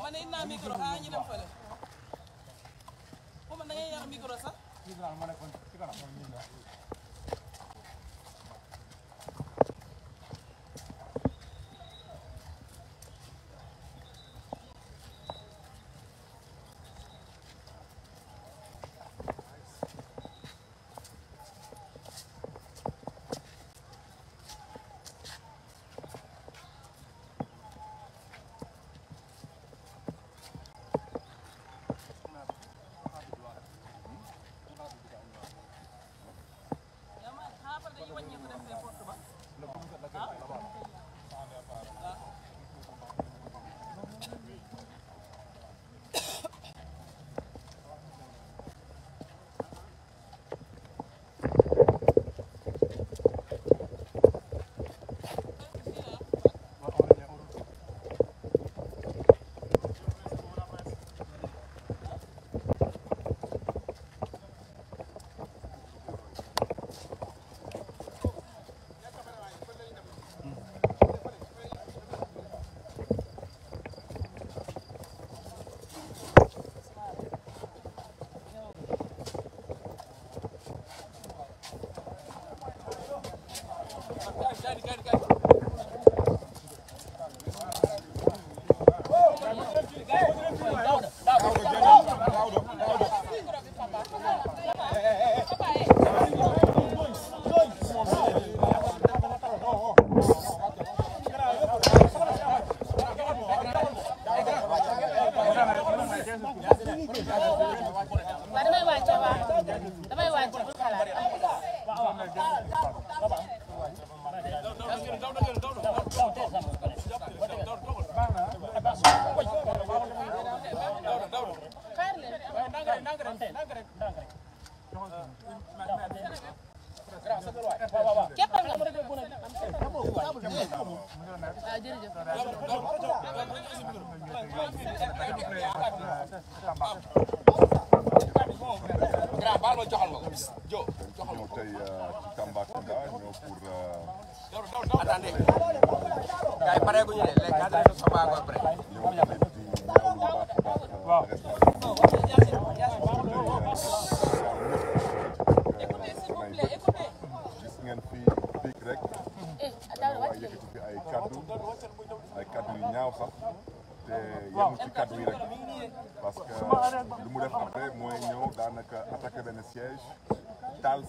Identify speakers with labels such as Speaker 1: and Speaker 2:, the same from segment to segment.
Speaker 1: man it naa micro ah ñu dem fële man da ngay yor micro sax.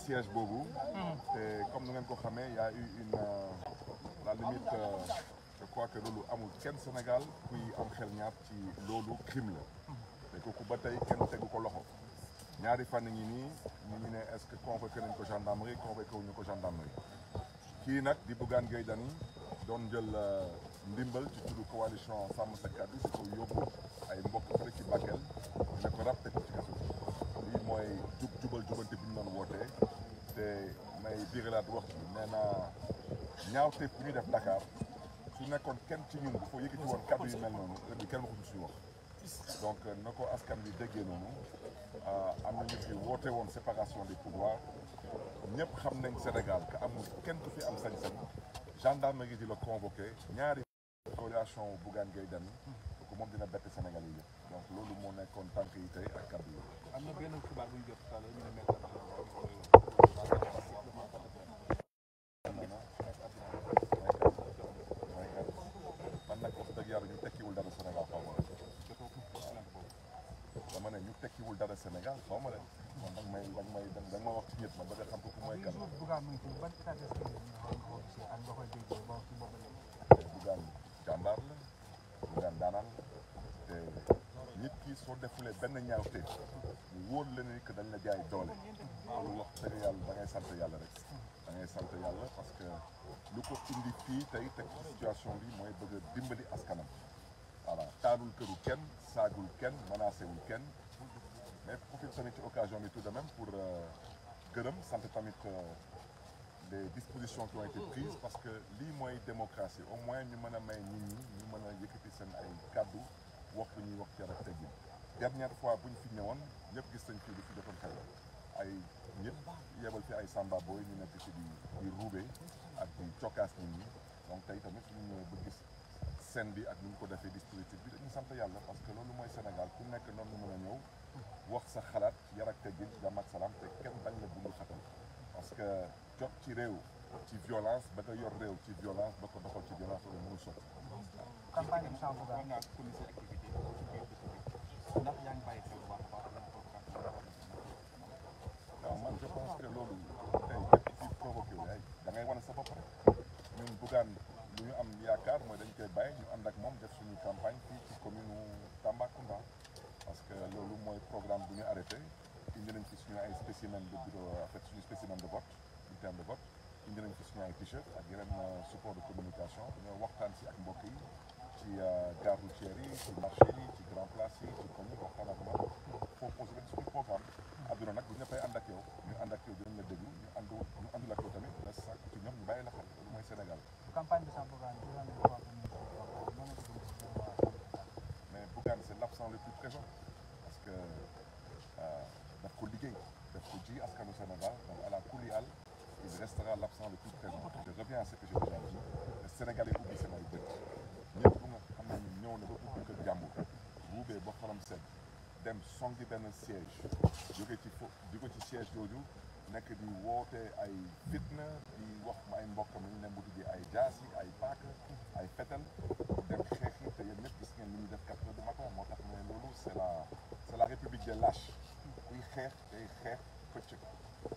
Speaker 2: Siège boobu et comme nous ngeen ko xamee y a eu une la limite je crois que loolu amul kenn Sénégal kuy am xel ñaar ci loolu crime la te kooku ba tey kenn tegu ko loxo ñaari fan ngi nii ñu ne est-ce que convoqué nañ ko gendarmerie convoqué wuñu ko gendarmerie kii nag di Bougane Gueye Dany doon jël ndimbal ci turu coalition Sàmm Sa Kàddu di ko yóbbu ay mbokk fële ci Bakel ne ko rab teg ci kaso lii mooy jubal jubante bi ñu doon wootee te may biiralaat wax bi nee naa ñaawteef bi ñu def Dakar su nekkoon kenn ci ñun bu ko yëkkati woon kàddu yu mel noonu heure bi kenn ma ko fi suñu wax donc na ko askan bi déggee noonu am na ñu fi woote woon séparation des pouvoirs ñëpp xam nañ Sénégal que amul kenn ku fi am sañ-sañ gendarmerie di la convoqué ñaari coalition Bougane Gueye Dany donc moom dina bett Sénégal yi yëpp donc loolu moo nekkoon tànk yi tey ak kàddu yi.
Speaker 3: am na benn xibaar bu ñu jot tout à l'heure ñu ne maître
Speaker 2: man nag wax dëgg yàlla ñu tekkiwul dara Sénégal xaw ma dama ne ñu tekkiwul dara Sénégal xaw ma leen man danga ma wax ci ñëpp ma bëgg a xam ko mooy kan. Bougane jàmbaar la Bougane daanaan te nit ki soo defulee benn ñaawteef mu wóor la ni que dañ la jaay doole loolu wax dëgg yàlla da ngay sant yàlla rek da ngay sant yàlla parce que lu ko indi fii tey teg ci situation bi mooy bëgg a dimbali askanam voilà taalul këru kenn saagul kenn menacé wul kenn mais profite tamit ci occasion bi tout de même pour gërëm sant tamit les dispositions qui ont été prises parce que lii mooy démocratie au moins ñu mën a may nit ñi ñu mën a yëkkati seen ay kàddu wax lu ñuy wax ci rek teggin dernière fois bu ñu fi ñëwoon ñëpp gis nañ fii lu fi defoon xew ay ñëpp yebal fi ay samba boy ñu nekk ci di ruube ak di cokkaas nit ñi donc tey tamit suñu ñëwee ba gis scène bi ak ni ñu ko defee dispositif bi dañuy sant yàlla parce que loolu mooy Sénégal ku nekk noonu mën a ñëw wax sa xalaat yar ak teggin jàmm ak salaam te kenn bañ la bundu xatal parce que jot ci réew ci violence ba nga yor réew ci violence ba ko doxal ci violence loolu mënul sotti.
Speaker 4: campagne bi sans
Speaker 3: war naa police activité ci biir dëkk bi ndax yaa ngi bàyyi xel bu baax a baax
Speaker 2: waaw man je pense que loolu tey képp ci provoqué wu da ngay wane sa bopp rek ñun Bougane lu ñu am yaakaar mooy dañ koy bàyyi ñu ànd ak moom def suñu campagne fii ci commune Tambacounda parce que loolu mooy programme bu ñu arrêté indi nañ fi suñu ay spécimen de bureau en fait suñu spécimen de vote bulletin de vote indi nañ fi suñu ay t-shirt ak yeneen support de communication ñoo waxtaan si ak mbokk yi ci gare routière yi ci marché yi ci grand place yi ci commune waxtaan ak moom proposé leen suñu programme adduna nag bu ñëppay ànd ak yow ñu ànd ak yow dinañ la déglu ñu àndul ak yow tamit la sax ci ñoom ñu bàyyi la xel loolu mooy Sénégal.
Speaker 4: campagne bi sans Bougane
Speaker 2: mais Bougane c'est l'absent le plus présent parce que daf ko liggéey daf ko ji askanu Sénégal donc à la kulli àll il restera l'absent le plus présent. Je reviens à ce que j'ai déjà dit le Sénégalais ubbi seen ay bët ñëpp bu nga xam ne ñëw na ba ubbi kër jàmbur ruubee ba xolam sedd dem songi benn siège jóge ci siège yooyu nekk di woote ay fitna di wax ma ay mbokkam ñu ne mu di ay jaasi ay paaka ay fetal dem xeex yi te yéen ñëpp gis ngeen li ñuy def 4 heures du matin moo tax ne loolu c'est la république des lâches kuy xeex day xeex pëcc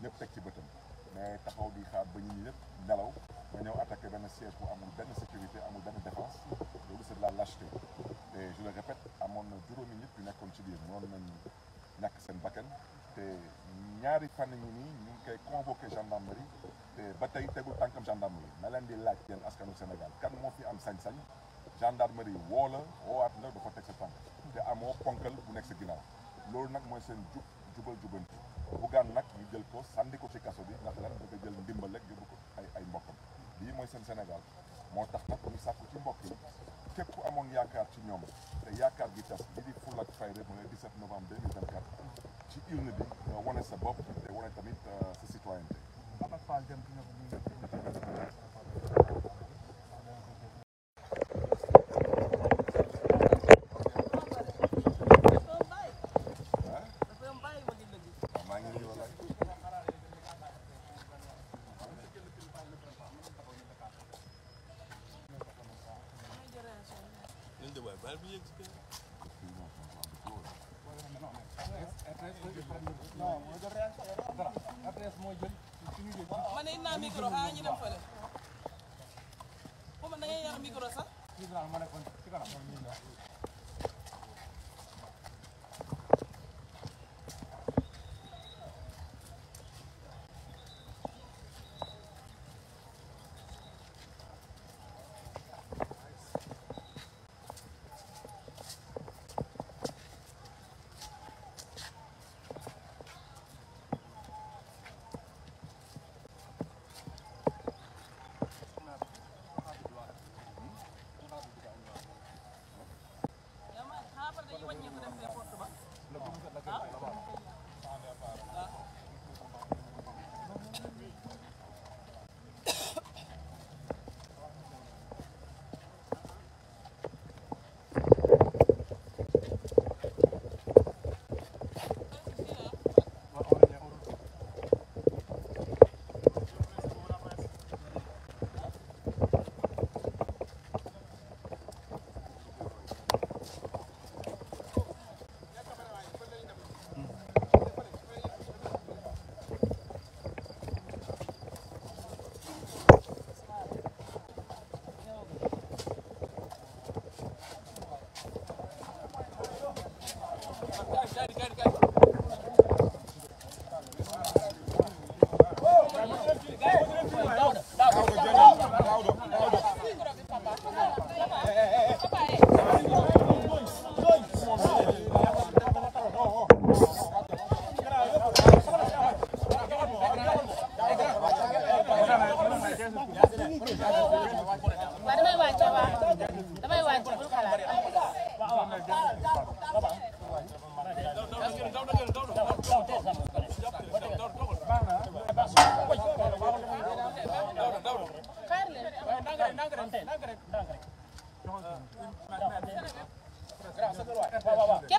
Speaker 2: ñëpp teg ci bëtam mais taxaw di xaar ba ñu ñëpp nelaw nga ñëw attaqué benn siège bu amul benn sécurité amul benn défense loolu c'est de la lâcheté et je le répète amoon na juróomi nit yu nekkoon ci biir noonu nañ ñàkk seen bakkan te ñaari fan yi nii ñu ngi koy convoqué gendarmerie te ba tey tegul tànkam gendarmerie na leen di laaj yéen askanu Sénégal kan moo fi am sañ-sañ gendarmerie woo la woowaat la dafa teg sa tànk te amoo ponkal bu nekk sa ginnaaw loolu nag mooy seen jubal jubanti Bougane nag ñu jël ko sànni ko ci kaso bi ndax lan bëgg a jël ndimbal rek yóbbu ko ay mbokkam lii mooy seen Sénégal moo tax nag ñu sàkku ci mbokk yi képp ku amoon yaakaar ci ñoom te yaakaar gi tas li di fulla ak fayda mu ne 17 novembre 2024 ci urne bi nga wane sa bopp te wane tamit sa citoyenneté. maa ngi nii walaay.
Speaker 1: ma ne naa micro ah ñu dem fële da ngay yor micro sax
Speaker 3: Dakar